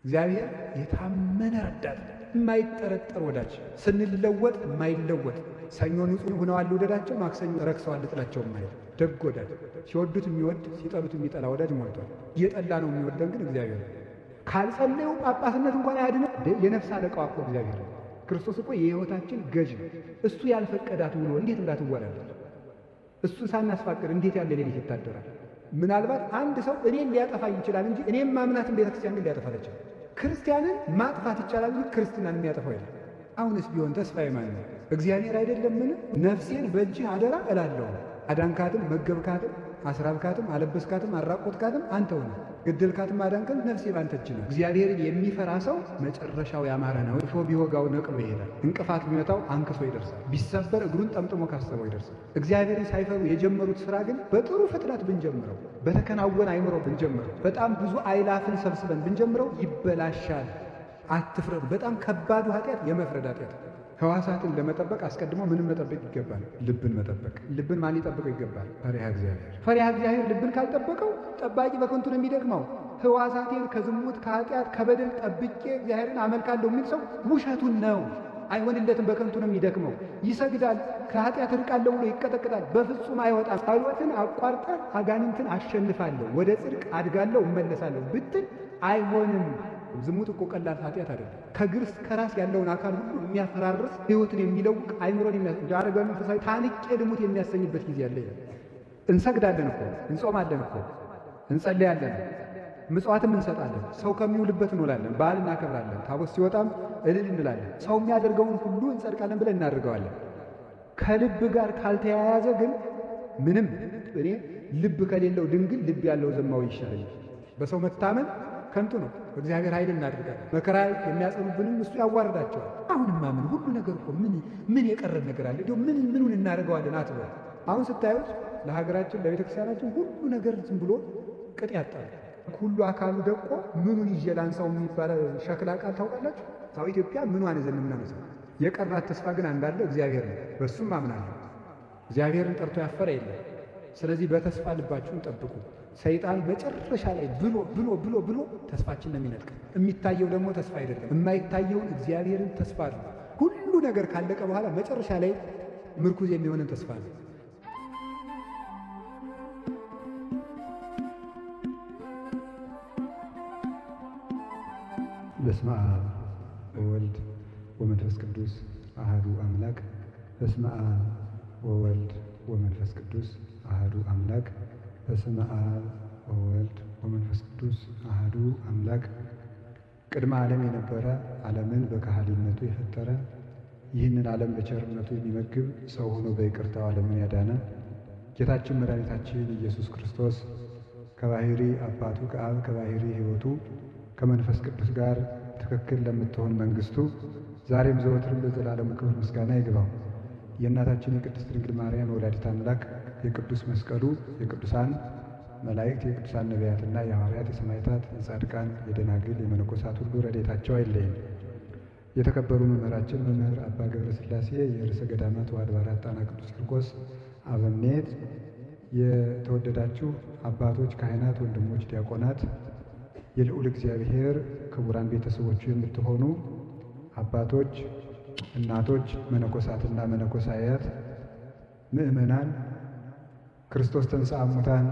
እግዚአብሔር የታመነ ረዳት፣ የማይጠረጠር ወዳጅ፣ ስንለወጥ የማይለወጥ ሰኞ ንጹሕ ሆነዋል ልውደዳቸው፣ ማክሰኞ ረክሰዋል ልጥላቸው የማይል ደግ ወዳጅ፣ ሲወዱት የሚወድ ሲጠሉት የሚጠላ ወዳጅ ሞልቷል። እየጠላ ነው የሚወደን ግን እግዚአብሔር ነው። ካልጸለዩ ጳጳስነት እንኳን አያድንም። የነፍስ አለቃው እኮ እግዚአብሔር ነው። ክርስቶስ እኮ የሕይወታችን ገዥ ነው። እሱ ያልፈቀዳት ውሎ እንዴት ብላ ትወላለች? እሱን ሳናስፋቅድ እንዴት ያለ ሌሊት ይታደራል? ምናልባት አንድ ሰው እኔን ሊያጠፋኝ ይችላል እንጂ እኔም ማምናትን ቤተክርስቲያን ግን ሊያጠፋት ይችላል። ክርስቲያንን ማጥፋት ይቻላል እንጂ ክርስትናን የሚያጠፋው የለም። አሁንስ ቢሆን ተስፋ የማን ነው? እግዚአብሔር አይደለምን? ነፍሴን በእጅህ አደራ እላለሁ። አዳንካትም፣ መገብካትም፣ አስራብካትም፣ አለበስካትም፣ አራቆትካትም አንተው ነህ። ገደልካትም አዳንከም፣ ነፍሴ ባንተ እጅ ነው። እግዚአብሔርን የሚፈራ ሰው መጨረሻው ያማረ ነው። እሾህ ቢወጋው ነቅሎ ይሄዳል። እንቅፋት ቢመታው አንክሶ ይደርሳል። ቢሰበር እግሩን ጠምጥሞ ካሰበው ይደርሳል። እግዚአብሔርን ሳይፈሩ የጀመሩት ሥራ ግን በጥሩ ፍጥነት ብንጀምረው፣ በተከናወነ አይምሮ ብንጀምረው፣ በጣም ብዙ አይላፍን ሰብስበን ብንጀምረው ይበላሻል። አትፍረዱ። በጣም ከባዱ ኃጢአት የመፍረድ ኃጢአት። ሕዋሳትን ለመጠበቅ አስቀድሞ ምንም መጠበቅ ይገባል? ልብን መጠበቅ። ልብን ማን ሊጠብቀው ይገባል? ፈሪሃ እግዚአብሔር። ፈሪሃ እግዚአብሔር ልብን ካልጠበቀው ጠባቂ በከንቱ ነው የሚደክመው። ሕዋሳቴን ከዝሙት ከኃጢአት ከበደል ጠብቄ እግዚአብሔርን አመልካለሁ የሚል ሰው ውሸቱን ነው። አይሆንለትም። በከንቱ ነው የሚደክመው። ይሰግዳል፣ ከኃጢአት ርቃለሁ ብሎ ይቀጠቅጣል፣ በፍጹም አይወጣም። ጸሎትን አቋርጠ አጋንንትን አሸንፋለሁ፣ ወደ ጽድቅ አድጋለሁ፣ እመለሳለሁ ብትል አይሆንም። ዝሙት እኮ ቀላል ኃጢአት አይደለም። ከግር እስከ ራስ ያለውን አካል ሁሉ የሚያፈራርስ ሕይወትን የሚለውቅ አይምሮን ዳረጋ መንፈሳዊ ታንቄ ልሙት የሚያሰኝበት ጊዜ አለ ይላል። እንሰግዳለን እኮ እንጾማለን እኮ እንጸለያለን፣ ምጽዋትም እንሰጣለን፣ ሰው ከሚውልበት እንውላለን፣ በዓል እናከብራለን፣ ታቦት ሲወጣም እልል እንላለን፣ ሰው የሚያደርገውን ሁሉ እንጸድቃለን ብለን እናደርገዋለን። ከልብ ጋር ካልተያያዘ ግን ምንም እኔ ልብ ከሌለው ድንግል ልብ ያለው ዘማዊ ይሻለኛል። በሰው መታመን ከንቱ ነው። እግዚአብሔር ኃይል እናደርጋለን። መከራ የሚያጸኑብንም እሱ ያዋርዳቸዋል። አሁንማ ምን ሁሉ ነገር እኮ ምን የቀረን ነገር አለ? እንዲሁ ምኑን እናደርገዋለን አትበል። አሁን ስታዩት ለሀገራችን ለቤተክርስቲያናችን ሁሉ ነገር ዝም ብሎ ቅጥ ያጣል። ሁሉ አካሉ ደቆ ምኑን ይዤ ላንሳው የሚባል ሸክላ ቃል ታውቃላችሁ? ሰው ኢትዮጵያ ምኗን ይዘን የምናነሳው? የቀራት ተስፋ ግን አንዳለ እግዚአብሔር ነው። በሱም አምናለሁ። እግዚአብሔርን ጠርቶ ያፈረ የለም። ስለዚህ በተስፋ ልባችሁን ጠብቁ። ሰይጣን መጨረሻ ላይ ብሎ ተስፋችን ነው የሚነጥቅ። የሚታየው ደግሞ ተስፋ አይደለም። የማይታየውን እግዚአብሔርን ተስፋ ነው። ሁሉ ነገር ካለቀ በኋላ መጨረሻ ላይ ምርኩዝ የሚሆንን ተስፋ ነው። በስመ አብ ወወልድ ወመንፈስ ቅዱስ አሐዱ አምላክ። በስመ አብ ወወልድ ወመንፈስ ቅዱስ አሐዱ አምላክ። በስመ አብ ወወልድ ወመንፈስ ቅዱስ አሐዱ አምላክ። ቅድመ ዓለም የነበረ ዓለምን በካህሊነቱ የፈጠረ ይህንን ዓለም በቸርነቱ የሚመግብ ሰው ሆኖ በይቅርታው ዓለምን ያዳነ ጌታችን መድኃኒታችን ኢየሱስ ክርስቶስ ከባሕሪ አባቱ ከአብ ከባሕሪ ሕይወቱ ከመንፈስ ቅዱስ ጋር ትክክል ለምትሆን መንግሥቱ ዛሬም ዘወትርም ለዘላለሙ ክብር ምስጋና ይግባው። የእናታችን የቅድስት ድንግል ማርያም ወላዲተ አምላክ የቅዱስ መስቀሉ የቅዱሳን መላእክት የቅዱሳን ነቢያትና የሐዋርያት የሰማዕታት የጻድቃን የደናግል የመነኮሳት ሁሉ ረድኤታቸው አይለይም። የተከበሩ መምህራችን መምህር አባ ገብረ ሥላሴ የርዕሰ ገዳማት ወአድባራት ጣና ቅዱስ ቂርቆስ አበምኔት፣ የተወደዳችሁ አባቶች፣ ካህናት፣ ወንድሞች፣ ዲያቆናት፣ የልዑል እግዚአብሔር ክቡራን ቤተሰቦቹ የምትሆኑ አባቶች፣ እናቶች፣ መነኮሳትና መነኮሳያት፣ ምእመናን፣ ክርስቶስ ተንሥአ እሙታን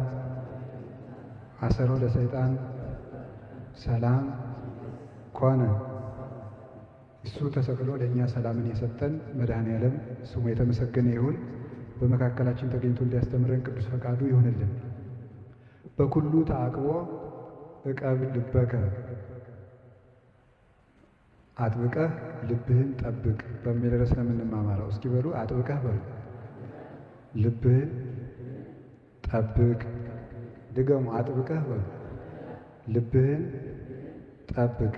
አሰሮ ለሰይጣን ሰላም ኮነ። እሱ ተሰቅሎ ለእኛ ሰላምን የሰጠን መድኃኔ ዓለም ስሙ የተመሰገነ ይሁን። በመካከላችን ተገኝቶ እንዲያስተምረን ቅዱስ ፈቃዱ ይሁንልን። በኩሉ ተዓቅቦ ዕቀብ ልበከ፣ አጥብቀህ ልብህን ጠብቅ በሚል ርዕስ ነው የምንማማረው። እስኪ በሉ አጥብቀህ በሉ። ልብህን ጠብቅ። ድገሙ። አጥብቀህ በሉ። ልብህን ጠብቅ።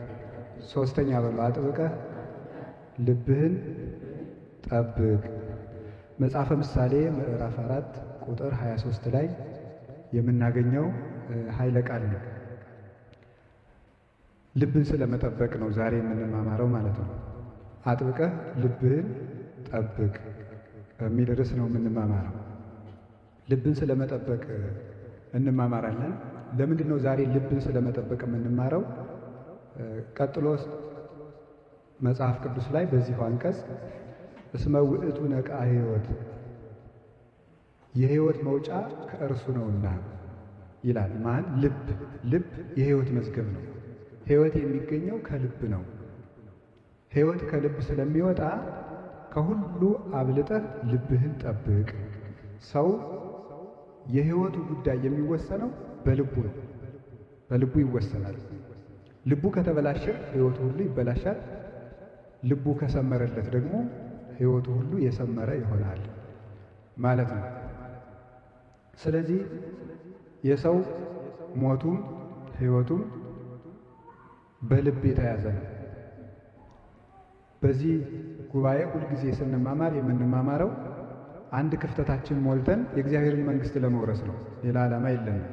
ሶስተኛ በሉ። አጥብቀህ ልብህን ጠብቅ። መጽሐፈ ምሳሌ ምዕራፍ 4 ቁጥር 23 ላይ የምናገኘው ኃይለ ቃል ነው። ልብን ስለመጠበቅ ነው ዛሬ የምንማማረው ማለት ነው። አጥብቀህ ልብህን ጠብቅ በሚል ርዕስ ነው የምንማማረው። ልብን ስለመጠበቅ እንማማራለን። ለምንድን ነው ዛሬ ልብን ስለመጠበቅ የምንማረው? ቀጥሎስ መጽሐፍ ቅዱስ ላይ በዚሁ አንቀጽ እስመ ውእቱ ነቃ ሕይወት የሕይወት መውጫ ከእርሱ ነውና ይላል። ማን? ልብ። ልብ የሕይወት መዝገብ ነው። ሕይወት የሚገኘው ከልብ ነው። ሕይወት ከልብ ስለሚወጣ ከሁሉ አብልጠህ ልብህን ጠብቅ። ሰው የሕይወቱ ጉዳይ የሚወሰነው በልቡ ነው። በልቡ ይወሰናል። ልቡ ከተበላሸ ሕይወቱ ሁሉ ይበላሻል። ልቡ ከሰመረለት ደግሞ ሕይወቱ ሁሉ የሰመረ ይሆናል ማለት ነው። ስለዚህ የሰው ሞቱም ሕይወቱም በልብ የተያዘ ነው። በዚህ ጉባኤ ሁልጊዜ ስንማማር የምንማማረው አንድ ክፍተታችን ሞልተን የእግዚአብሔርን መንግሥት ለመውረስ ነው። ሌላ ዓላማ የለንም።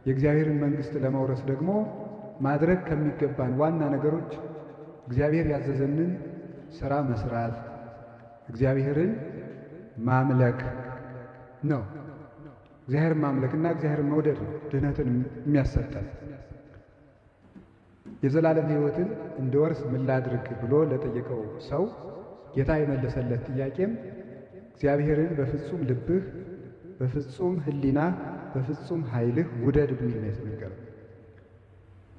የእግዚአብሔርን መንግሥት ለመውረስ ደግሞ ማድረግ ከሚገባን ዋና ነገሮች እግዚአብሔር ያዘዘንን ሥራ መስራት፣ እግዚአብሔርን ማምለክ ነው። እግዚአብሔርን ማምለክና እግዚአብሔርን መውደድ ነው ድህነትን የሚያሰጠን። የዘላለም ሕይወትን እንድወርስ ምን ላድርግ ብሎ ለጠየቀው ሰው ጌታ የመለሰለት ጥያቄም እግዚአብሔርን በፍጹም ልብህ፣ በፍጹም ሕሊናህ፣ በፍጹም ኃይልህ ውደድ የሚል ነው የተነገረው።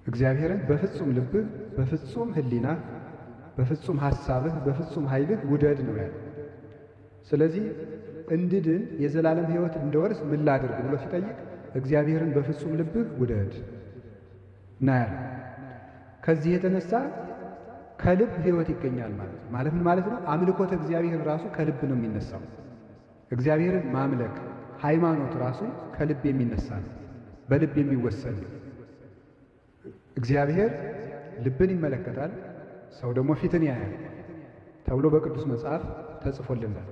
እግዚአብሔርን በፍጹም ልብህ፣ በፍጹም ሕሊናህ፣ በፍጹም ሐሳብህ፣ በፍጹም ኃይልህ ውደድ ነው ያለው። ስለዚህ እንድድን የዘላለም ሕይወት እንድወርስ ምን ላድርግ ብሎ ሲጠይቅ እግዚአብሔርን በፍጹም ልብህ ውደድ ነው ያለው። ከዚህ የተነሳ ከልብ ሕይወት ይገኛል ማለት ምን ማለት ነው? አምልኮተ እግዚአብሔር ራሱ ከልብ ነው የሚነሳው። እግዚአብሔርን ማምለክ ሃይማኖት ራሱ ከልብ የሚነሳ ነው፣ በልብ የሚወሰን ነው። እግዚአብሔር ልብን ይመለከታል፣ ሰው ደግሞ ፊትን ያያል ተብሎ በቅዱስ መጽሐፍ ተጽፎልናል።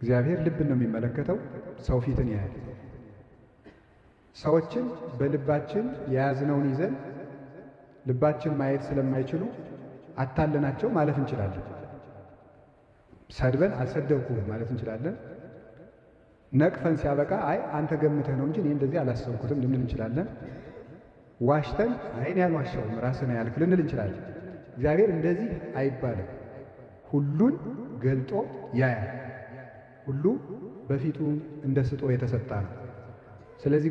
እግዚአብሔር ልብን ነው የሚመለከተው፣ ሰው ፊትን ያያል። ሰዎችን በልባችን የያዝነውን ይዘን ልባችን ማየት ስለማይችሉ አታለናቸው ማለፍ እንችላለን። ሰድበን አልሰደብኩም ማለት እንችላለን። ነቅፈን ሲያበቃ አይ አንተ ገምተህ ነው እንጂ እኔ እንደዚህ አላሰብኩትም ልንል እንችላለን። ዋሽተን አይ እኔ አልዋሻውም ራስህ ነህ ያልክ ልንል እንችላለን። እግዚአብሔር እንደዚህ አይባልም። ሁሉን ገልጦ ያያል። ሁሉ በፊቱ እንደ ስጦ የተሰጣ ነው። ስለዚህ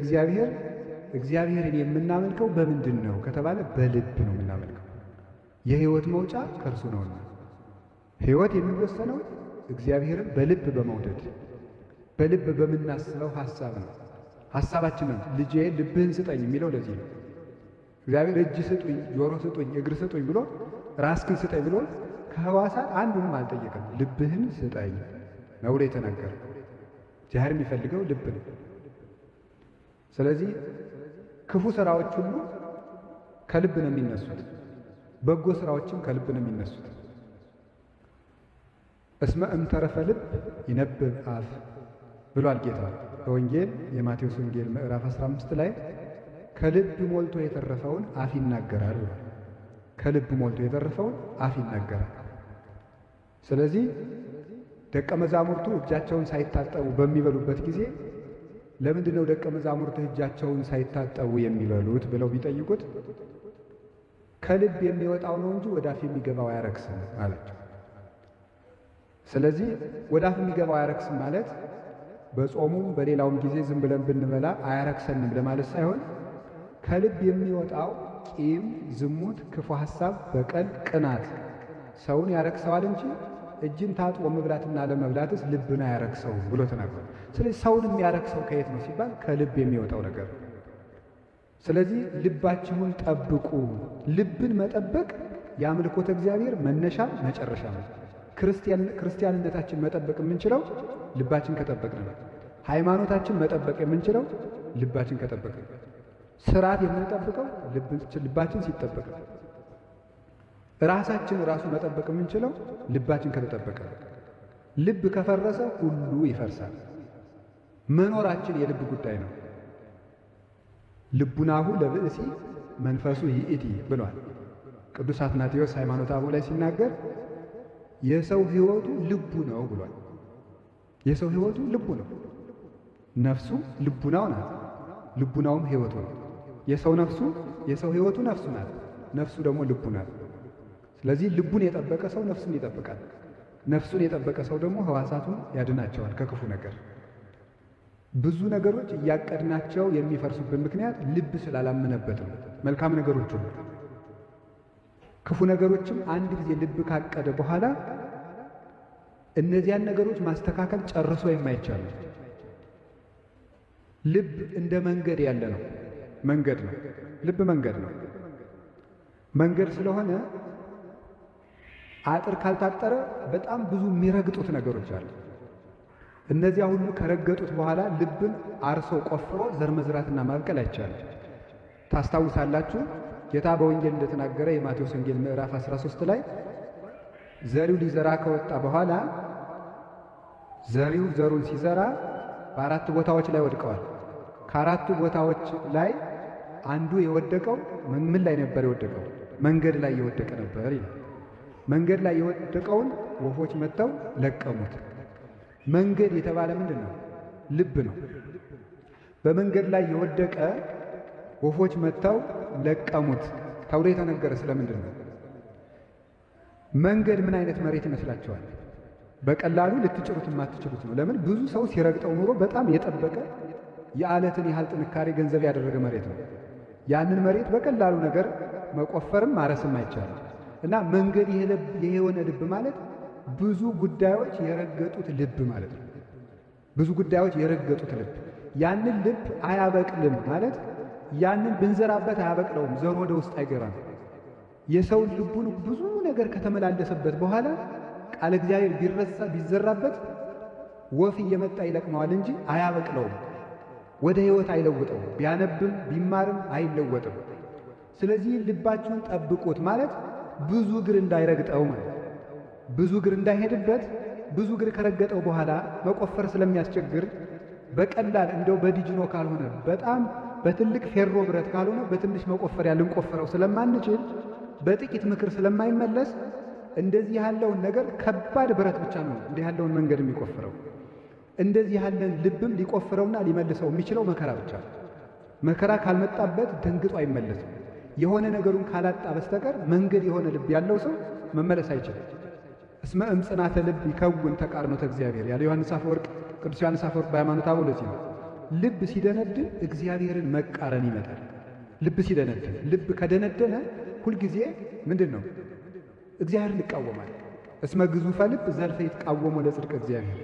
እግዚአብሔርን የምናመልከው በምንድን ነው ከተባለ በልብ ነው የምናመልከው። የሕይወት መውጫ ከእርሱ ነውና ሕይወት የሚወሰነው እግዚአብሔርን በልብ በመውደድ በልብ በምናስበው ሐሳብ ነው። ሐሳባችንን ልጄ ልብህን ስጠኝ የሚለው ለዚህ ነው። እግዚአብሔር እጅ ስጡኝ፣ ጆሮ ስጡኝ፣ እግር ስጡኝ ብሎ ራስህን ስጠኝ ብሎ ከሕዋሳት አንዱንም አልጠየቅም። ልብህን ስጠኝ ነው ብሎ የተናገረ። እግዚአብሔር የሚፈልገው ልብ ነው። ስለዚህ ክፉ ሥራዎች ሁሉ ከልብ ነው የሚነሱት፣ በጎ ሥራዎችም ከልብ ነው የሚነሱት። እስመ እምተረፈ ልብ ይነብብ አፍ ብሏል ጌታ በወንጌል የማቴዎስ ወንጌል ምዕራፍ 15 ላይ ከልብ ሞልቶ የተረፈውን አፍ ይናገራል ብሏል። ከልብ ሞልቶ የተረፈውን አፍ ይናገራል። ስለዚህ ደቀ መዛሙርቱ እጃቸውን ሳይታጠቡ በሚበሉበት ጊዜ ለምንድን ነው ደቀ መዛሙርቱ እጃቸውን ሳይታጠቡ የሚበሉት ብለው ቢጠይቁት ከልብ የሚወጣው ነው እንጂ ወደ አፍ የሚገባው አያረክስም አላቸው። ስለዚህ ወደ አፍ የሚገባው አያረክስም ማለት በጾሙም በሌላውም ጊዜ ዝም ብለን ብንበላ አያረክሰንም ለማለት ሳይሆን ከልብ የሚወጣው ቂም፣ ዝሙት፣ ክፉ ሐሳብ፣ በቀል፣ ቅናት ሰውን ያረክሰዋል እንጂ እጅን ታጥቦ መብላትና ለመብላትስ ልብን አያረክሰውም ብሎ ተናግሯል። ስለዚህ ሰውን የሚያረክሰው ከየት ነው ሲባል ከልብ የሚወጣው ነገር ነው። ስለዚህ ልባችሁን ጠብቁ። ልብን መጠበቅ የአምልኮተ እግዚአብሔር መነሻ መጨረሻ ነው። ክርስቲያንነታችን መጠበቅ የምንችለው ልባችን ከጠበቅን ነው። ሃይማኖታችን መጠበቅ የምንችለው ልባችን ከጠበቅን ነው። ስርዓት የምንጠብቀው ልባችን ሲጠበቅ ነው። ራሳችን ራሱ መጠበቅ የምንችለው ልባችን ከተጠበቀ ነው። ልብ ከፈረሰ ሁሉ ይፈርሳል። መኖራችን የልብ ጉዳይ ነው። ልቡናሁ ለብእሲ መንፈሱ ይእቲ ብሏል ቅዱስ አትናቴዎስ ሃይማኖተ አበው ላይ ሲናገር የሰው ሕይወቱ ልቡ ነው ብሏል። የሰው ሕይወቱ ልቡ ነው። ነፍሱ ልቡናው ናት፣ ልቡናውም ሕይወቱ ነው። የሰው ሕይወቱ ነፍሱ ናት፣ ነፍሱ ደግሞ ልቡ ናት። ስለዚህ ልቡን የጠበቀ ሰው ነፍሱን ይጠብቃል። ነፍሱን የጠበቀ ሰው ደግሞ ሕዋሳቱን ያድናቸዋል ከክፉ ነገር። ብዙ ነገሮች እያቀድናቸው የሚፈርሱብን ምክንያት ልብ ስላላመነበት ነው። መልካም ነገሮች ሁሉ ክፉ ነገሮችም አንድ ጊዜ ልብ ካቀደ በኋላ እነዚያን ነገሮች ማስተካከል ጨርሶ የማይቻል። ልብ እንደ መንገድ ያለ ነው። መንገድ ነው። ልብ መንገድ ነው። መንገድ ስለሆነ አጥር ካልታጠረ በጣም ብዙ የሚረግጡት ነገሮች አሉ። እነዚያ ሁሉ ከረገጡት በኋላ ልብን አርሶ ቆፍሮ ዘር መዝራትና ማብቀል አይቻልም። ታስታውሳላችሁ ጌታ በወንጌል እንደተናገረ የማቴዎስ ወንጌል ምዕራፍ 13 ላይ ዘሪው ሊዘራ ከወጣ በኋላ ዘሪው ዘሩን ሲዘራ በአራት ቦታዎች ላይ ወድቀዋል። ከአራቱ ቦታዎች ላይ አንዱ የወደቀው ምን ላይ ነበር የወደቀው? መንገድ ላይ የወደቀ ነበር ይላል። መንገድ ላይ የወደቀውን ወፎች መጥተው ለቀሙት። መንገድ የተባለ ምንድን ነው? ልብ ነው። በመንገድ ላይ የወደቀ ወፎች መጥተው ለቀሙት ተብሎ የተነገረ ስለምንድን ነው? መንገድ ምን አይነት መሬት ይመስላችኋል? በቀላሉ ልትጭሩት የማትችሉት ነው። ለምን? ብዙ ሰው ሲረግጠው ኑሮ በጣም የጠበቀ የዓለትን ያህል ጥንካሬ ገንዘብ ያደረገ መሬት ነው። ያንን መሬት በቀላሉ ነገር መቆፈርም ማረስም አይቻልም። እና መንገድ የሆነ ልብ ማለት ብዙ ጉዳዮች የረገጡት ልብ ማለት ነው። ብዙ ጉዳዮች የረገጡት ልብ። ያንን ልብ አያበቅልም ማለት ያንን ብንዘራበት አያበቅለውም፣ ዘር ወደ ውስጥ አይገባም። የሰው ልቡን ብዙ ነገር ከተመላለሰበት በኋላ ቃለ እግዚአብሔር ቢዘራበት ወፍ እየመጣ ይለቅመዋል እንጂ አያበቅለውም፣ ወደ ሕይወት አይለውጠውም። ቢያነብም ቢማርም አይለወጥም። ስለዚህ ልባችሁን ጠብቁት ማለት ብዙ እግር እንዳይረግጠው ማለት ብዙ እግር እንዳይሄድበት። ብዙ እግር ከረገጠው በኋላ መቆፈር ስለሚያስቸግር በቀላል እንደው በዲጅኖ ካልሆነ በጣም በትልቅ ፌሮ ብረት ካልሆነ በትንሽ መቆፈሪያ ልንቆፍረው ስለማንችል በጥቂት ምክር ስለማይመለስ እንደዚህ ያለውን ነገር ከባድ ብረት ብቻ ነው እንዲህ ያለውን መንገድ የሚቆፍረው። እንደዚህ ያለን ልብም ሊቆፍረውና ሊመልሰው የሚችለው መከራ ብቻ ነው። መከራ ካልመጣበት ደንግጦ አይመለስም። የሆነ ነገሩን ካላጣ በስተቀር መንገድ የሆነ ልብ ያለው ሰው መመለስ አይችልም። እስመ እምጽናተ ልብ ይከውን ተቃርኖተ እግዚአብሔር ያለ ዮሐንስ አፈወርቅ፣ ቅዱስ ዮሐንስ አፈወርቅ በሃይማኖተ አበው ለዚህ ነው ልብ ሲደነድን እግዚአብሔርን መቃረን ይመጣል። ልብ ሲደነድን፣ ልብ ከደነደነ ሁልጊዜ ምንድን ነው? እግዚአብሔርን ይቃወማል። እስመ ግዙፈ ልብ ዘልፈ ይትቃወሞ ለጽድቅ እግዚአብሔር።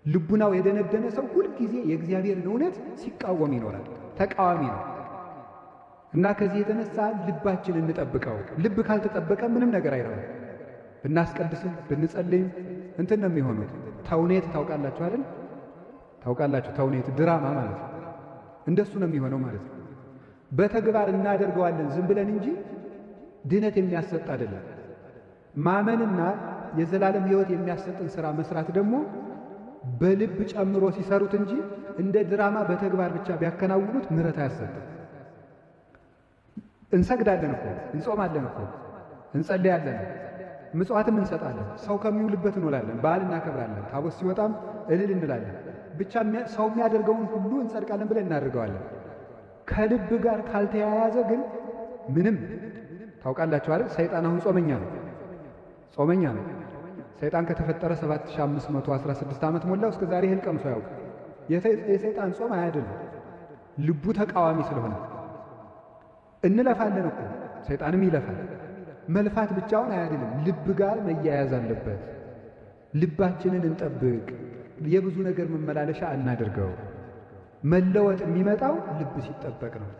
ልቡናው የደነደነ ሰው ሁልጊዜ የእግዚአብሔርን እውነት ሲቃወም ይኖራል፣ ተቃዋሚ ነው። እና ከዚህ የተነሳ ልባችን እንጠብቀው። ልብ ካልተጠበቀ ምንም ነገር አይረባም። ብናስቀድስም ብንጸልይም እንትን ነው የሚሆኑት። ተውኔት ታውቃላችሁ አይደል? ታውቃላችሁ? ተውኔት ድራማ ማለት ነው። እንደሱ ነው የሚሆነው ማለት ነው። በተግባር እናደርገዋለን ዝም ብለን እንጂ ድነት የሚያሰጥ አይደለም። ማመንና የዘላለም ሕይወት የሚያሰጥን ሥራ መስራት ደግሞ በልብ ጨምሮ ሲሰሩት እንጂ እንደ ድራማ በተግባር ብቻ ቢያከናውኑት ምሕረት አያሰጥም። እንሰግዳለን እኮ፣ እንጾማለን እኮ፣ እንጸልያለን፣ ምጽዋትም እንሰጣለን፣ ሰው ከሚውልበት እንውላለን፣ በዓል እናከብራለን፣ ታቦት ሲወጣም እልል እንላለን። ብቻ ሰው የሚያደርገውን ሁሉ እንጸድቃለን ብለን እናደርገዋለን። ከልብ ጋር ካልተያያዘ ግን ምንም። ታውቃላችሁ አይደል? ሰይጣን አሁን ጾመኛ ነው። ጾመኛ ነው። ሰይጣን ከተፈጠረ 7516 ዓመት ሞላው። እስከ ዛሬ እህል ቀምሶ ያውቅ። የሰይጣን ጾም አያድንም፣ ልቡ ተቃዋሚ ስለሆነ። እንለፋለን እኮ፣ ሰይጣንም ይለፋል። መልፋት ብቻውን አያድንም፣ ልብ ጋር መያያዝ አለበት። ልባችንን እንጠብቅ። የብዙ ነገር መመላለሻ እናድርገው። መለወጥ የሚመጣው ልብ ሲጠበቅ ነው።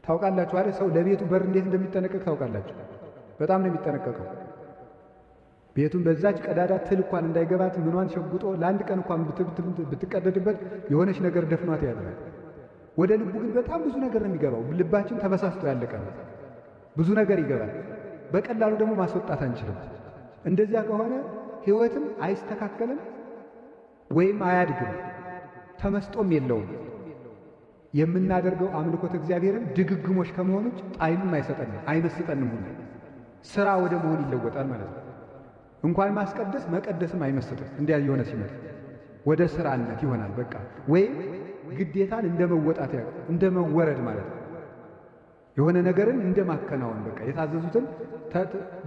ታውቃላችሁ አይደል? ሰው ለቤቱ በር እንዴት እንደሚጠነቀቅ ታውቃላችሁ? በጣም ነው የሚጠነቀቀው። ቤቱን በዛች ቀዳዳ ትል እንኳን እንዳይገባት ምኗን ሸጉጦ ለአንድ ቀን እንኳን ብትቀደድበት የሆነች ነገር ደፍኗት ያድራል። ወደ ልቡ ግን በጣም ብዙ ነገር ነው የሚገባው። ልባችን ተበሳስቶ ያለቀ ነው። ብዙ ነገር ይገባል። በቀላሉ ደግሞ ማስወጣት አንችልም። እንደዚያ ከሆነ ሕይወትም አይስተካከልም ወይም አያድግም፣ ተመስጦም የለውም። የምናደርገው አምልኮት እግዚአብሔርን ድግግሞች ከመሆኖች ጣዕምም አይሰጠንም፣ አይመስጠንም። ሁሉ ሥራ ወደ መሆን ይለወጣል ማለት ነው። እንኳን ማስቀደስ መቀደስም አይመስጥም። እንዲያ የሆነ ሲመጣ ወደ ሥራነት ይሆናል በቃ። ወይም ግዴታን እንደ መወጣት እንደ መወረድ ማለት ነው። የሆነ ነገርን እንደማከናወን በቃ የታዘዙትን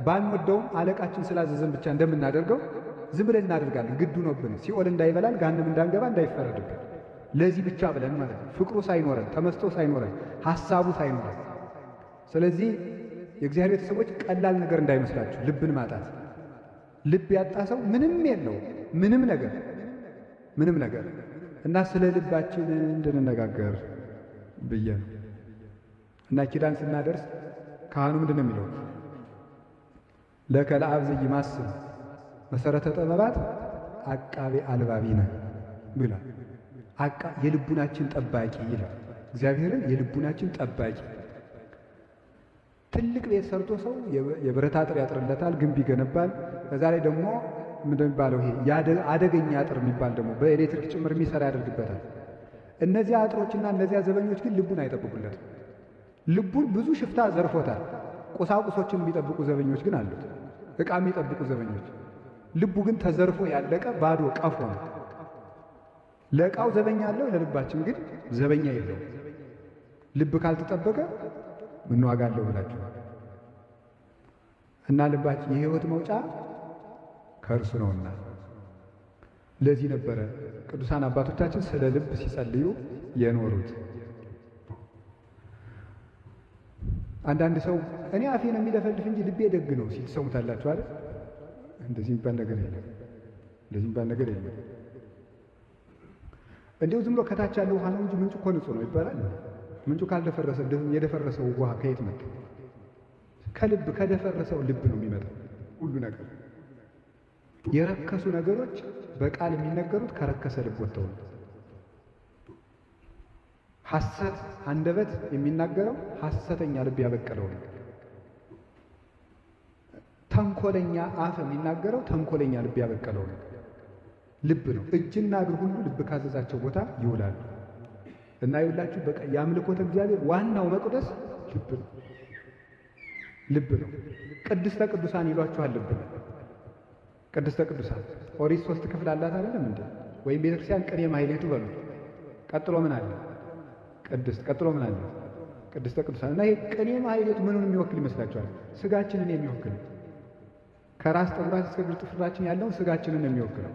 ባንወደውም አለቃችን ስላዘዘን ብቻ እንደምናደርገው ዝም ብለን እናደርጋለን። ግድ ሆኖብን ሲኦል እንዳይበላን ገሃነም እንዳንገባ እንዳይፈረድብን ለዚህ ብቻ ብለን ማለት ነው። ፍቅሩ ሳይኖረን፣ ተመስጦ ሳይኖረን፣ ሐሳቡ ሳይኖረን። ስለዚህ የእግዚአብሔር ቤተሰቦች ቀላል ነገር እንዳይመስላችሁ ልብን ማጣት። ልብ ያጣ ሰው ምንም የለው ምንም ነገር እና ስለ ልባችን እንድንነጋገር ብዬ ነው። እና ኪዳን ስናደርስ ካህኑ ምንድን ነው የሚለው? ለከ ለአብ ዘይማስል መሰረተ ጥበባት አቃቤ አልባቢነ ብሏል። የልቡናችን ጠባቂ ይላል። እግዚአብሔርን የልቡናችን ጠባቂ። ትልቅ ቤት ሰርቶ ሰው የብረት አጥር ያጥርለታል፣ ግንብ ይገነባል። ከዛ ላይ ደግሞ ምንድን የሚባለው ይሄ አደገኛ አጥር የሚባል ደግሞ በኤሌክትሪክ ጭምር የሚሰራ ያደርግበታል። እነዚያ አጥሮችና እነዚያ ዘበኞች ግን ልቡን አይጠብቁለትም። ልቡን ብዙ ሽፍታ ዘርፎታል። ቁሳቁሶችን የሚጠብቁ ዘበኞች ግን አሉት፣ ዕቃ የሚጠብቁ ዘበኞች። ልቡ ግን ተዘርፎ ያለቀ ባዶ ቀፎ ነው። ለዕቃው ዘበኛ አለው፣ ለልባችን ግን ዘበኛ የለው። ልብ ካልተጠበቀ ምን ዋጋ አለው ብላችሁ እና ልባችን የሕይወት መውጫ ከእርሱ ነውና። ለዚህ ነበረ ቅዱሳን አባቶቻችን ስለ ልብ ሲጸልዩ የኖሩት። አንዳንድ ሰው እኔ አፌ ነው የሚለፈልፍ እንጂ ልቤ ደግ ነው ሲል ትሰሙታላችሁ አይደል? እንደዚህ የሚባል ነገር የለም። እንዲሁ ዝም ብሎ ከታች ያለው ውሃ ነው እንጂ ምንጩ እኮ ንጹህ ነው ይባላል። ምንጩ ካልደፈረሰ የደፈረሰው ውሃ ከየት መጣ? ከልብ ከደፈረሰው ልብ ነው የሚመጣው ሁሉ ነገር። የረከሱ ነገሮች በቃል የሚነገሩት ከረከሰ ልብ ወጥተው ነው። ሐሰት አንደበት የሚናገረው ሐሰተኛ ልብ ያበቀለው ነው። ተንኮለኛ አፍ የሚናገረው ተንኮለኛ ልብ ያበቀለው ነው። ልብ ነው። እጅና እግር ሁሉ ልብ ካዘዛቸው ቦታ ይውላሉ። እና ይውላችሁ በቃ የአምልኮተ እግዚአብሔር ዋናው መቅደስ ልብ ነው። ቅድስተ ቅዱሳን ይሏችኋል። ልብ ነው ቅድስተ ቅዱሳን። ኦሪት 3 ክፍል አላት አይደለም እንዴ? ወይም ቤተክርስቲያን ቅኔ ማህሌቱ በሉ። ቀጥሎ ምን አለ? ቅድስት። ቀጥሎ ምን አለ? ቅድስተ ቅዱሳን። እና ይሄ ቅኔ ማህሌቱ ምኑን የሚወክል ይመስላችኋል? ስጋችንን የሚወክል ከራስ ጠጉራችን እስከ እግር ጥፍራችን ያለው ስጋችንን የሚወክለው።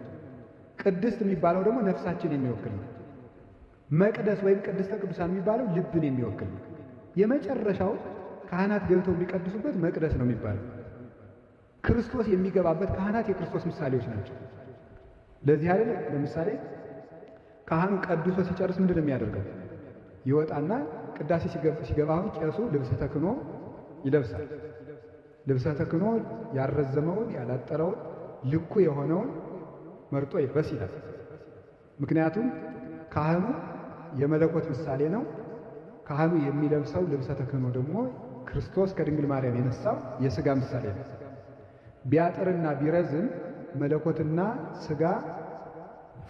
ቅድስት የሚባለው ደግሞ ነፍሳችን የሚወክል ነው። መቅደስ ወይም ቅድስተ ቅዱሳን የሚባለው ልብን የሚወክል ነው። የመጨረሻው ካህናት ገብተው የሚቀድሱበት መቅደስ ነው የሚባለው። ክርስቶስ የሚገባበት ካህናት የክርስቶስ ምሳሌዎች ናቸው። ለዚህ አይደል ለምሳሌ ካህኑ ቀድሶ ሲጨርስ ምንድን ነው የሚያደርገው? ይወጣና ቅዳሴ ሲገባ አሁን ቄሱ ልብሰ ተክህኖ ይለብሳል። ልብሰ ተክህኖ ያረዘመውን ያላጠረውን ልኩ የሆነውን መርጦ ይልበስ ይላል። ምክንያቱም ካህኑ የመለኮት ምሳሌ ነው። ካህኑ የሚለብሰው ልብሰ ተክህኖ ደግሞ ክርስቶስ ከድንግል ማርያም የነሳው የሥጋ ምሳሌ ነው። ቢያጥርና ቢረዝም መለኮትና ሥጋ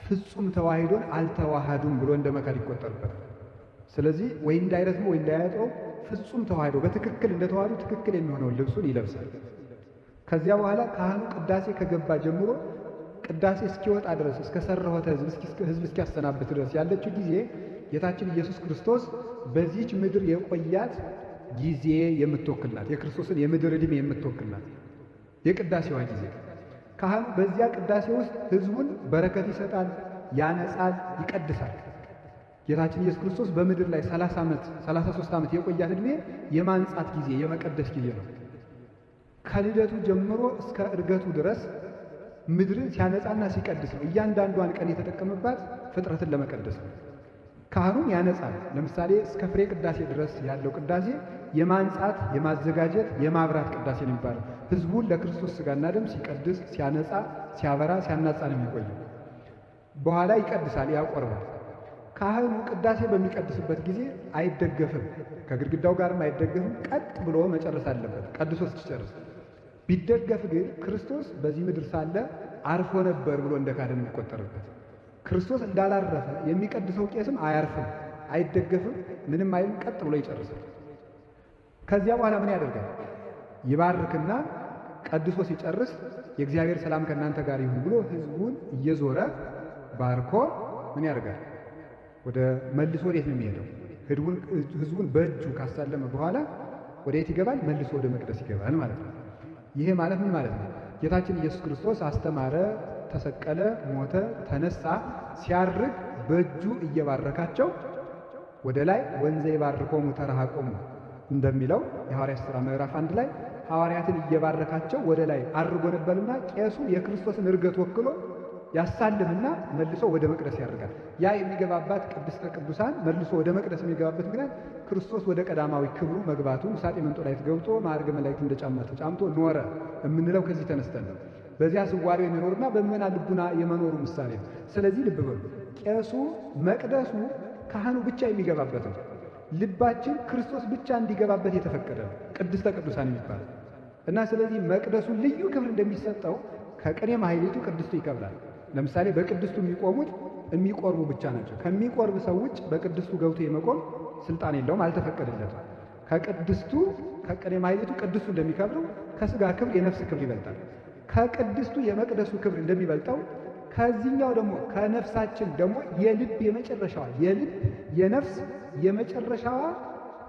ፍጹም ተዋሂዶን አልተዋሃዱም ብሎ እንደ መካድ ይቆጠርበታል። ስለዚህ ወይ እንዳይረዝመው ወይ እንዳያጥረው ፍጹም ተዋሂዶ በትክክል እንደተዋህዱ ትክክል የሚሆነውን ልብሱን ይለብሳል። ከዚያ በኋላ ካህኑ ቅዳሴ ከገባ ጀምሮ ቅዳሴ እስኪወጣ ድረስ እስከ ሰረሆተ ሕዝብ እስኪያሰናብት ድረስ ያለችው ጊዜ ጌታችን ኢየሱስ ክርስቶስ በዚህች ምድር የቆያት ጊዜ የምትወክል ናት። የክርስቶስን የምድር ዕድሜ የምትወክል ናት የቅዳሴዋ ጊዜ። ካህኑ በዚያ ቅዳሴ ውስጥ ሕዝቡን በረከት ይሰጣል፣ ያነጻል፣ ይቀድሳል። ጌታችን ኢየሱስ ክርስቶስ በምድር ላይ 33 ዓመት የቆያት ዕድሜ የማንጻት ጊዜ የመቀደስ ጊዜ ነው። ከልደቱ ጀምሮ እስከ ዕርገቱ ድረስ ምድርን ሲያነጻና ሲቀድስ ነው። እያንዳንዷን ቀን የተጠቀመባት ፍጥረትን ለመቀደስ ነው። ካህኑን ያነጻል። ለምሳሌ እስከ ፍሬ ቅዳሴ ድረስ ያለው ቅዳሴ የማንጻት፣ የማዘጋጀት፣ የማብራት ቅዳሴ ነው የሚባለው። ሕዝቡን ለክርስቶስ ሥጋና ደም ሲቀድስ፣ ሲያነጻ፣ ሲያበራ፣ ሲያናጻ ነው የሚቆየው። በኋላ ይቀድሳል፣ ያቆርባል። ካህኑ ቅዳሴ በሚቀድስበት ጊዜ አይደገፍም፣ ከግድግዳው ጋርም አይደገፍም። ቀጥ ብሎ መጨረስ አለበት ቀድሶ ሲጨርስ። ቢደገፍ ግን ክርስቶስ በዚህ ምድር ሳለ አርፎ ነበር ብሎ እንደ ካህን የሚቆጠርበት። ክርስቶስ እንዳላረፈ የሚቀድሰው ቄስም አያርፍም፣ አይደገፍም፣ ምንም አይልም፣ ቀጥ ብሎ ይጨርሳል። ከዚያ በኋላ ምን ያደርጋል? ይባርክና ቀድሶ ሲጨርስ የእግዚአብሔር ሰላም ከእናንተ ጋር ይሁን ብሎ ሕዝቡን እየዞረ ባርኮ ምን ያደርጋል? ወደ መልሶ ወዴት ነው የሚሄደው? ሕዝቡን በእጁ ካሳለመ በኋላ ወደ የት ይገባል? መልሶ ወደ መቅደስ ይገባል ማለት ነው። ይሄ ማለት ምን ማለት ነው? ጌታችን ኢየሱስ ክርስቶስ አስተማረ፣ ተሰቀለ፣ ሞተ፣ ተነሳ። ሲያርግ በእጁ እየባረካቸው ወደ ላይ ወንዘ ይባርኮሙ ተረሃቆሙ እንደሚለው የሐዋርያት ሥራ ምዕራፍ 1 ላይ ሐዋርያትን እየባረካቸው ወደ ላይ አድርጎ ነበርና ቄሱ የክርስቶስን ዕርገት ወክሎ ያሳልምና መልሶ ወደ መቅደስ ያደርጋል። ያ የሚገባባት ቅድስተ ቅዱሳን መልሶ ወደ መቅደስ የሚገባበት ምክንያት ክርስቶስ ወደ ቀዳማዊ ክብሩ መግባቱ ሳጤ መንጦላዕት ገብቶ ማዕርገ መላእክት እንደ ጫማ ተጫምቶ ኖረ የምንለው ከዚህ ተነስተን ነው። በዚያ ስዋሪው የሚኖርና በምዕመናን ልቡና የመኖሩ ምሳሌ ነው። ስለዚህ ልብ በሉ፣ ቄሱ መቅደሱ ካህኑ ብቻ የሚገባበት ነው። ልባችን ክርስቶስ ብቻ እንዲገባበት የተፈቀደ ነው ቅድስተ ቅዱሳን የሚባለው እና ስለዚህ መቅደሱ ልዩ ክብር እንደሚሰጠው ከቅኔ ማኅሌቱ ቅድስቱ ይከብራል። ለምሳሌ በቅድስቱ የሚቆሙት የሚቆርቡ ብቻ ናቸው። ከሚቆርብ ሰው ውጭ በቅድስቱ ገብቶ የመቆም ስልጣን የለውም፣ አልተፈቀደለትም። ከቅድስቱ ከቅኔ ማኅሌቱ ቅድስቱ እንደሚከብረው ከሥጋ ክብር የነፍስ ክብር ይበልጣል። ከቅድስቱ የመቅደሱ ክብር እንደሚበልጠው ከዚህኛው ደግሞ ከነፍሳችን ደግሞ የልብ የመጨረሻዋ የልብ የነፍስ የመጨረሻዋ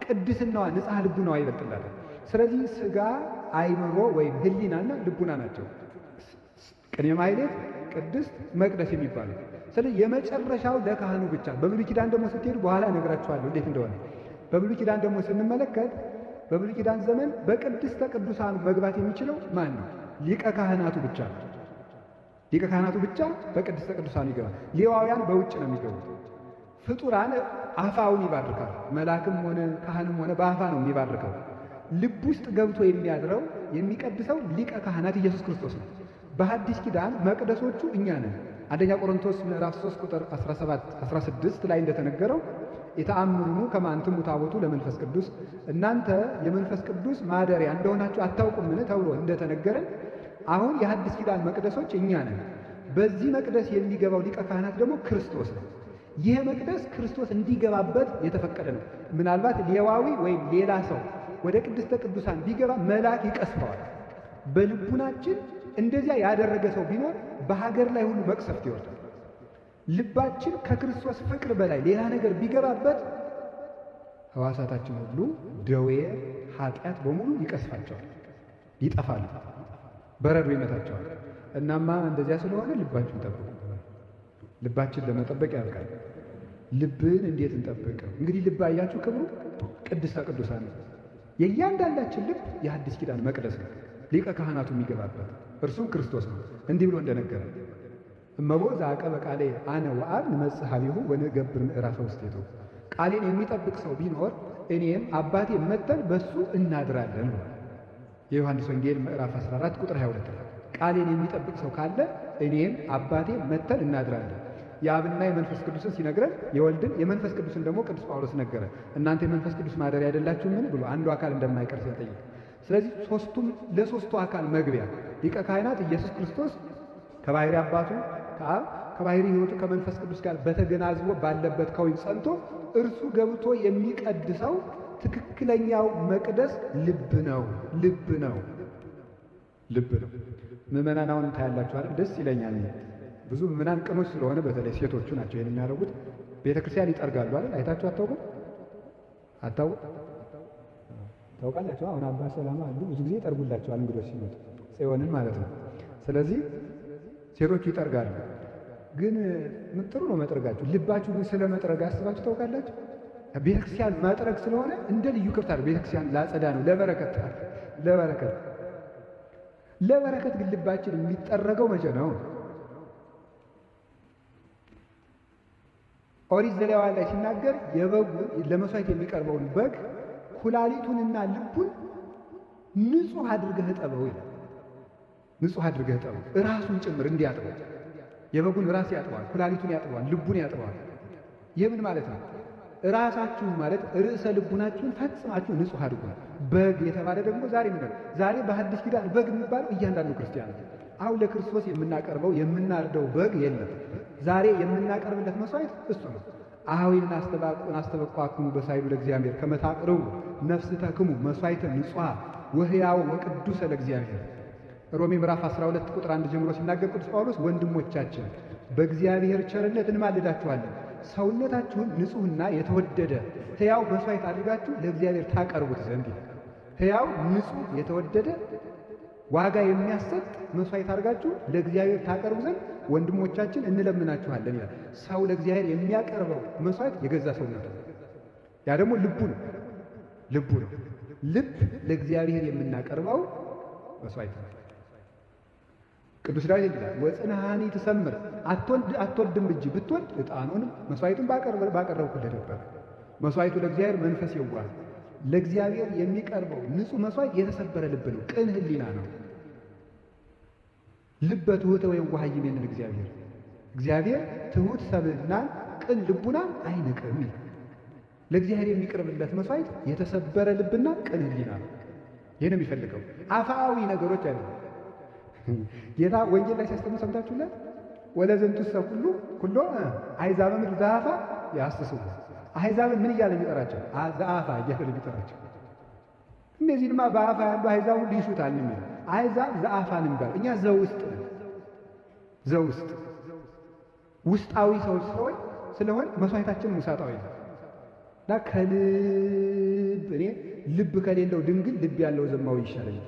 ቅድስናዋ ንጽሐ ልቡናዋ ይበልጥላል። ስለዚህ ሥጋ አይምሮ ወይም ሕሊናና ልቡና ናቸው ቅኔ ማኅሌት፣ ቅድስት፣ መቅደስ የሚባሉ። ስለዚህ የመጨረሻው ለካህኑ ብቻ። በብሉይ ኪዳን ደግሞ ስትሄዱ በኋላ እነግራችኋለሁ እንዴት እንደሆነ። በብሉይ ኪዳን ደግሞ ስንመለከት በብሉይ ኪዳን ዘመን በቅድስተ ቅዱሳኑ መግባት የሚችለው ማን ነው? ሊቀ ካህናቱ ብቻ ነው። ሊቀ ካህናቱ ብቻ በቅድስተ ቅዱሳኑ ይገባል። ሌዋውያን በውጭ ነው የሚገቡት። ፍጡራን አፋውን ይባርካል። መልአክም ሆነ ካህንም ሆነ በአፋ ነው የሚባርከው። ልብ ውስጥ ገብቶ የሚያድረው የሚቀድሰው ሊቀ ካህናት ኢየሱስ ክርስቶስ ነው። በሐዲስ ኪዳን መቅደሶቹ እኛ ነን። አንደኛ ቆሮንቶስ ምዕራፍ 3 ቁጥር 16 ላይ እንደተነገረው የተአምሩኑ ከመ አንትሙ ታቦቱ ለመንፈስ ቅዱስ፣ እናንተ የመንፈስ ቅዱስ ማደሪያ እንደሆናችሁ አታውቁምን ተብሎ እንደተነገረን አሁን የሐዲስ ኪዳን መቅደሶች እኛ ነን። በዚህ መቅደስ የሚገባው ሊቀ ካህናት ደግሞ ክርስቶስ ነው። ይህ መቅደስ ክርስቶስ እንዲገባበት የተፈቀደ ነው። ምናልባት ሌዋዊ ወይም ሌላ ሰው ወደ ቅድስተ ቅዱሳን ቢገባ መልአክ ይቀስፈዋል። በልቡናችን እንደዚያ ያደረገ ሰው ቢኖር በሀገር ላይ ሁሉ መቅሰፍት ይወርዳል። ልባችን ከክርስቶስ ፍቅር በላይ ሌላ ነገር ቢገባበት ሕዋሳታችን ሁሉ ደዌ፣ ኃጢአት በሙሉ ይቀስፋቸዋል፣ ይጠፋሉ፣ በረዶ ይመታቸዋል። እናማ እንደዚያ ስለሆነ ልባችን ጠብቁ። ልባችን ለመጠበቅ ያልቃል። ልብን እንዴት እንጠብቀው? እንግዲህ ልብ አያችሁ ክብሩ ቅድስተ ቅዱሳን ነው። የእያንዳንዳችን ልብ የሐዲስ ኪዳን መቅደስ ነው፣ ሊቀ ካህናቱ የሚገባበት እርሱም ክርስቶስ ነው። እንዲህ ብሎ እንደነገረ እመቦ ዘዐቀበ ቃሌ አነ ወአብ ንመጽእ ኀቤሁ ወንገብር ምዕራፈ ውስቴቱ። ቃሌን የሚጠብቅ ሰው ቢኖር እኔም አባቴ መጥተን በሱ እናድራለን። የዮሐንስ ወንጌል ምዕራፍ 14 ቁጥር 22 ላይ ቃሌን የሚጠብቅ ሰው ካለ እኔም አባቴ መጥተን እናድራለን። የአብና የመንፈስ ቅዱስን ሲነግረን የወልድን የመንፈስ ቅዱስን ደግሞ ቅዱስ ጳውሎስ ነገረ። እናንተ የመንፈስ ቅዱስ ማደሪያ አይደላችሁምን ብሎ አንዱ አካል እንደማይቀር ሲጠይቅ፣ ስለዚህ ሦስቱም ለሦስቱ አካል መግቢያ ሊቀ ካህናት ኢየሱስ ክርስቶስ ከባሕርይ አባቱ ከአብ ከባሕርይ ሕይወቱ ከመንፈስ ቅዱስ ጋር በተገናዝቦ ባለበት ከወይን ጸንቶ እርሱ ገብቶ የሚቀድሰው ትክክለኛው መቅደስ ልብ ነው። ልብ ነው። ልብ ነው። ምዕመናን አሁን ታያላችሁ አይደል? ደስ ይለኛል። ብዙ ምዕመናን ቅኖች ስለሆነ በተለይ ሴቶቹ ናቸው ይሄን የሚያደርጉት። ቤተ ክርስቲያን ይጠርጋሉ አይደል? አይታችሁ አታውቁም? ታውቃላችሁ? አሁን አባ ሰላማ አሉ፣ ብዙ ጊዜ ይጠርጉላቸዋል እንግዶች ሲመጡ፣ ጽዮንን ማለት ነው። ስለዚህ ሴቶቹ ይጠርጋሉ። ግን ጥሩ ነው መጥረጋችሁ። ልባችሁ ግን ስለ መጥረግ አስባችሁ ታውቃላችሁ? ቤተክርስቲያን መጥረግ ስለሆነ እንደ ልዩ ክብር ቤተክርስቲያን ላጸዳ ነው፣ ለበረከት ለበረከት ግን ልባችን የሚጠረገው መቼ ነው? ኦሪት ዘሌዋውያን ላይ ሲናገር የበጉ ለመስዋዕት የሚቀርበውን በግ ኩላሊቱንና ልቡን ንጹሕ አድርገህ እጠበው ይላል። ንጹሕ አድርገህ እጠበው፣ ራሱን ጭምር እንዲያጥበው። የበጉን ራስ ያጥበዋል፣ ኩላሊቱን ያጥበዋል፣ ልቡን ያጥበዋል። ይህ ምን ማለት ነው? ራሳችሁ ማለት ርዕሰ ልቡናችሁን ፈጽማችሁ ንጹሕ አድርጓል። በግ የተባለ ደግሞ ዛሬ ምን ነው? ዛሬ በሐዲስ ኪዳን በግ የሚባለው እያንዳንዱ ክርስቲያን ነው። አሁን ለክርስቶስ የምናቀርበው የምናርደው በግ የለም። ዛሬ የምናቀርብለት መስዋዕት እሱ ነው። አኀዊን አስተበቅኋክሙ በሳይሉ ለእግዚአብሔር ከመ ታቅርቡ ነፍስተክሙ መስዋዕተ ንጹሐ ወሕያው ወቅዱሰ ለእግዚአብሔር። ሮሜ ምዕራፍ 12 ቁጥር 1 ጀምሮ ሲናገር ቅዱስ ጳውሎስ ወንድሞቻችን በእግዚአብሔር ቸርነት እንማልዳችኋለን ሰውነታችሁን ንጹሕና የተወደደ ሕያው መሥዋዕት አድርጋችሁ ለእግዚአብሔር ታቀርቡት ዘንድ ይላል። ሕያው ንጹሕ የተወደደ ዋጋ የሚያሰጥ መሥዋዕት አድርጋችሁ ለእግዚአብሔር ታቀርቡ ዘንድ ወንድሞቻችን እንለምናችኋለን ይላል። ሰው ለእግዚአብሔር የሚያቀርበው መሥዋዕት የገዛ ሰውነቱ ነው። ያ ደግሞ ልቡ ነው። ልብ ለእግዚአብሔር የምናቀርበው መሥዋዕት ነው። ቅዱስ ዳዊት ይላል ወጽንሃኒ ትሰምር፣ አትወድም እንጂ ብትወድ ዕጣኑንም መሥዋዕቱን ባቀረብኩልህ ነበር። መሥዋዕቱ ለእግዚአብሔር መንፈስ የዋህ፣ ለእግዚአብሔር የሚቀርበው ንጹሕ መሥዋዕት የተሰበረ ልብ ነው፣ ቅን ሕሊና ነው። ልበ ትሑተ ወየዋህ ይሜንን እግዚአብሔር ትሑት ሰብእናን ቅን ልቡናን አይንቅም። ለእግዚአብሔር የሚቀርብለት መሥዋዕት የተሰበረ ልብና ቅን ሕሊና ነው። ይህን የሚፈልገው አፋዊ ነገሮች አይደለም። ጌታ ወንጌል ላይ ሲያስተምር ሰምታችሁለት ወለዘንቱሰ ኩሎ አሕዛበ ምድር ዘአፋ ያስተስቡ። አሕዛብን ምን እያለ የሚጠራቸው? ዘአፋ እያለ የሚጠራቸው። እነዚህማ በአፋ ያሉ አሕዛብ ሁሉ ይሹታል የሚል አሕዛብ ዘአፋ ነው የሚባለው። እኛ ዘውስጥ ውስጣዊ ሰዎች ስለሆን መሥዋዕታችን ውሳጣዊ ነው እና ከልብ እኔ ልብ ከሌለው ድንግል ልብ ያለው ዘማዊ ይሻለኛል።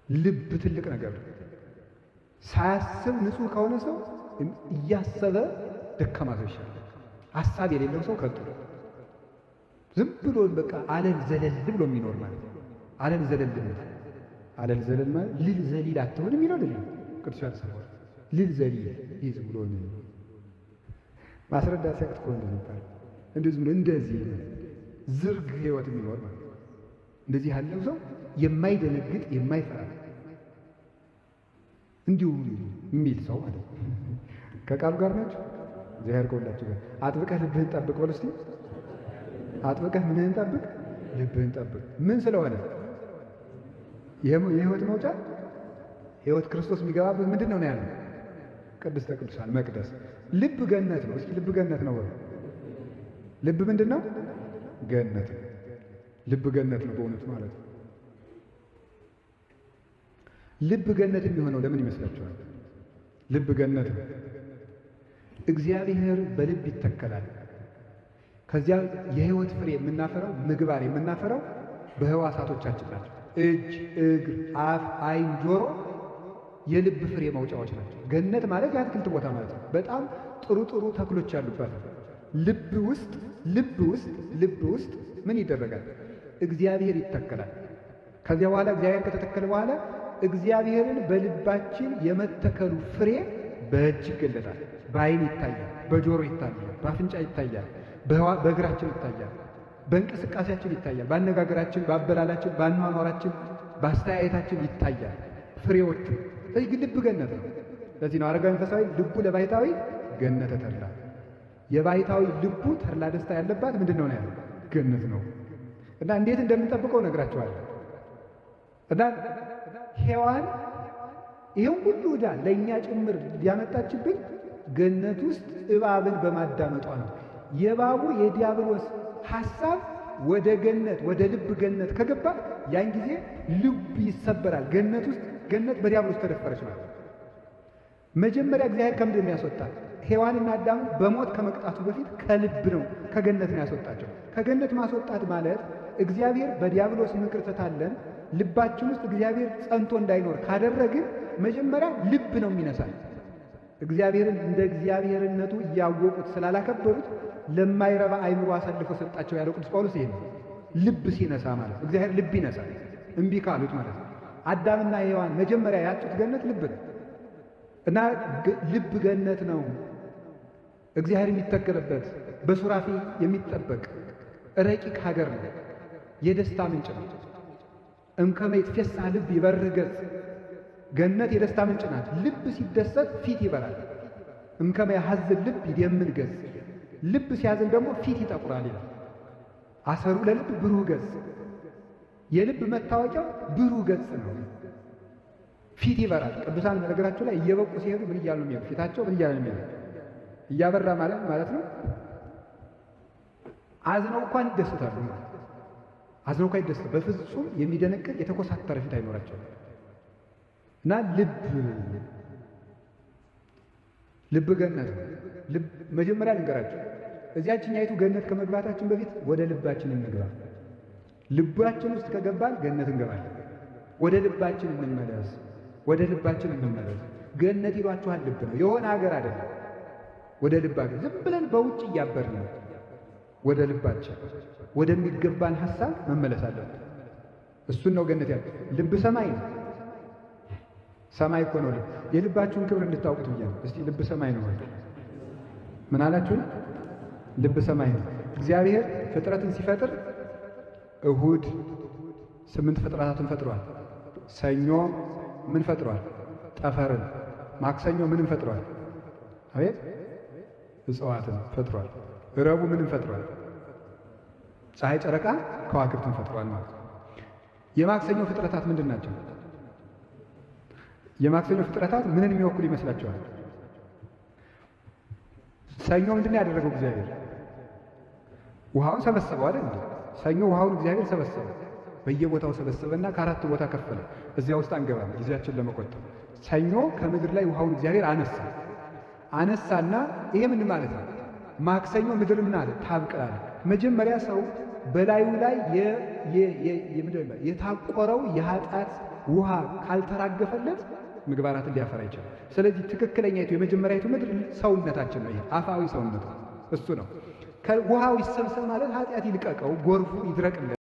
ልብ ትልቅ ነገር ነው። ሳያስብ ንጹሕ ከሆነ ሰው እያሰበ ደካማ ሰው ይሻላል። ሐሳብ የሌለው ሰው ከንቱ ነው። ዝም ብሎ በቃ አለል ዘለል ብሎ የሚኖር ማለት ነው። አለል ዘለል ማለት ልል ዘሊል አትሆን የሚለው ልል ቅዱስ ያልሰው ልል ዘሊል ይዝ ብሎ ማስረዳት ሲያቅት እኮ እንደዚህ ብሎ እንደዚህ ዝርግ ሕይወት የሚኖር ማለት ነው። እንደዚህ ያለው ሰው የማይደነግጥ የማይፈራ እንዲሁ የሚል ሰው ማለት ነው። ከቃሉ ጋር ናቸው። እግዚአብሔር ከሁላችሁ ጋር። አጥብቀህ ልብህን ጠብቅ በሉ እስቲ። አጥብቀህ ምንህን ጠብቅ? ልብህን ጠብቅ። ምን ስለሆነ? የሕይወት መውጫ ሕይወት ክርስቶስ የሚገባበት ምንድን ነው ያለው? ቅድስተ ቅዱሳን መቅደስ። ልብ ገነት ነው። እስኪ ልብ ገነት ነው በሉ። ልብ ምንድን ነው? ገነት ነው። ልብ ገነት ነው በእውነቱ ማለት ነው። ልብ ገነት የሚሆነው ለምን ይመስላችኋል? ልብ ገነት ነው። እግዚአብሔር በልብ ይተከላል። ከዚያ የሕይወት ፍሬ የምናፈራው ምግባር የምናፈራው በሕዋሳቶቻችን ናቸው። እጅ፣ እግር፣ አፍ፣ ዓይን፣ ጆሮ የልብ ፍሬ ማውጫዎች ናቸው። ገነት ማለት የአትክልት ቦታ ማለት ነው። በጣም ጥሩ ተክሎች ያሉባት ልብ ውስጥ ምን ይደረጋል? እግዚአብሔር ይተከላል። ከዚያ በኋላ እግዚአብሔር ከተተከለ በኋላ እግዚአብሔርን በልባችን የመተከሉ ፍሬ በእጅ ይገለጣል። በዓይን ይታያል፣ በጆሮ ይታያል፣ በአፍንጫ ይታያል፣ በእግራችን ይታያል፣ በእንቅስቃሴያችን ይታያል፣ በአነጋገራችን፣ በአበላላችን፣ በአኗኗራችን፣ በአስተያየታችን ይታያል ፍሬዎቹ። ስለዚህ ልብ ገነት ነው። ለዚህ ነው አረጋዊ መንፈሳዊ ልቡ ለባሕታዊ ገነተ ተድላ። የባሕታዊ ልቡ ተድላ ደስታ ያለባት ምንድን ነው ያለው? ገነት ነው። እና እንዴት እንደምንጠብቀው ነግራችኋለሁ። እና ሔዋን ይሄን ሁሉ ዕዳ ለእኛ ጭምር ያመጣችብን ገነት ውስጥ እባብን በማዳመጧ ነው። የእባቡ የዲያብሎስ ሐሳብ ወደ ገነት ወደ ልብ ገነት ከገባ ያን ጊዜ ልብ ይሰበራል። ገነት ውስጥ ገነት በዲያብሎስ ተደፈረች ማለት ነው። መጀመሪያ እግዚአብሔር ከምንድን ነው ያስወጣል? ሔዋንና አዳምን በሞት ከመቅጣቱ በፊት ከልብ ነው ከገነት ነው ያስወጣቸው። ከገነት ማስወጣት ማለት እግዚአብሔር በዲያብሎስ ምክር ተታለን ልባችን ውስጥ እግዚአብሔር ጸንቶ እንዳይኖር ካደረግን መጀመሪያ ልብ ነው የሚነሳል። እግዚአብሔርን እንደ እግዚአብሔርነቱ እያወቁት ስላላከበሩት ለማይረባ አይምሮ አሳልፎ ሰጣቸው ያለው ቅዱስ ጳውሎስ ይሄ ነው። ልብ ሲነሳ ማለት እግዚአብሔር ልብ ይነሳል እምቢ ካሉት ማለት ነው። አዳምና ሔዋን መጀመሪያ ያጡት ገነት ልብ ነው እና ልብ ገነት ነው። እግዚአብሔር የሚተከልበት በሱራፊ የሚጠበቅ ረቂቅ ሀገር ነው። የደስታ ምንጭ ነው። እምከመ ይትፌሳህ ልብ ይበርህ ገጽ። ገነት የደስታ ምንጭ ናት። ልብ ሲደሰት ፊት ይበራል። እምከመ ያሐዝን ልብ ይደምን ገጽ። ልብ ሲያዝን ደግሞ ፊት ይጠቁራል ይላል። አሰሩ ለልብ ብሩህ ገጽ። የልብ መታወቂያው ብሩህ ገጽ ነው። ፊት ይበራል። ቅዱሳን በነገራቸው ላይ እየበቁ ሲሄዱ ምን እያሉ ነው የሚሄዱ? ፊታቸው ምን እያሉ ነው የሚሄዱ? እያበራ ማለት ነው። አዝነው እንኳን ይደሰታሉ። አዝነው እንኳን ይደሰታሉ። በፍጹም የሚደነቅጥ የተኮሳተረ ፊት አይኖራቸውም። እና ልብ ገነት ነው። ልብ መጀመሪያ ልንገራችሁ፣ እዚያችኛይቱ ገነት ከመግባታችን በፊት ወደ ልባችን እንግባ። ልባችን ውስጥ ከገባን ገነት እንገባለን። ወደ ልባችን እንመለስ። ወደ ልባችን እንመለስ። ገነት ይሏችኋል ልብ ነው፣ የሆነ ሀገር አይደለም። ወደ ልባችን ዝም ብለን በውጭ እያበርን ነው። ወደ ልባችን ወደሚገባን ሐሳብ መመለስ አለብን። እሱን ነው ገነት ያለው። ልብ ሰማይ ነው። ሰማይ እኮ ነው። የልባችሁን ክብር እንድታውቁት ብዬ ነው። እስቲ ልብ ሰማይ ነው። ምን አላችሁ? ልብ ሰማይ ነው። እግዚአብሔር ፍጥረትን ሲፈጥር እሁድ 8 ፍጥረታትን ፈጥሯል። ሰኞ ምን ፈጥሯል? ጠፈርን። ማክሰኞ ምንም ፈጥሯል? አቤት እጽዋትን ፈጥሯል። ረቡዕ ምንም ፈጥሯል? ፀሐይ፣ ጨረቃ፣ ከዋክብትን ፈጥሯል ማለት ነው። የማክሰኞ ፍጥረታት ምንድን ናቸው? የማክሰኞ ፍጥረታት ምንን የሚወክሉ ይመስላችኋል? ሰኞ ምንድን ያደረገው እግዚአብሔር? ውሃውን ሰበሰበው አይደል? ሰኞ ውሃውን እግዚአብሔር ሰበሰበ፣ በየቦታው ሰበሰበና ከአራት ቦታ ከፈለ። እዚያ ውስጥ አንገባም ጊዜያችን ለመቆጠብ። ሰኞ ከምድር ላይ ውሃውን እግዚአብሔር አነሳና ይሄ ምን ማለት ነው? ማክሰኞ ምድር ምን አለ? ታብቅላል። መጀመሪያ ሰው በላዩ ላይ የታቆረው የኃጢአት ውሃ ካልተራገፈለት ምግባራትን ሊያፈራ ይችላል። ስለዚህ ትክክለኛይቱ የመጀመሪያይቱ ምድር ሰውነታችን ነው። ይሄ አፋዊ ሰውነት እሱ ነው። ከውሃው ይሰብሰብ ማለት ኃጢአት ይልቀቀው፣ ጎርፉ ይድረቅለት።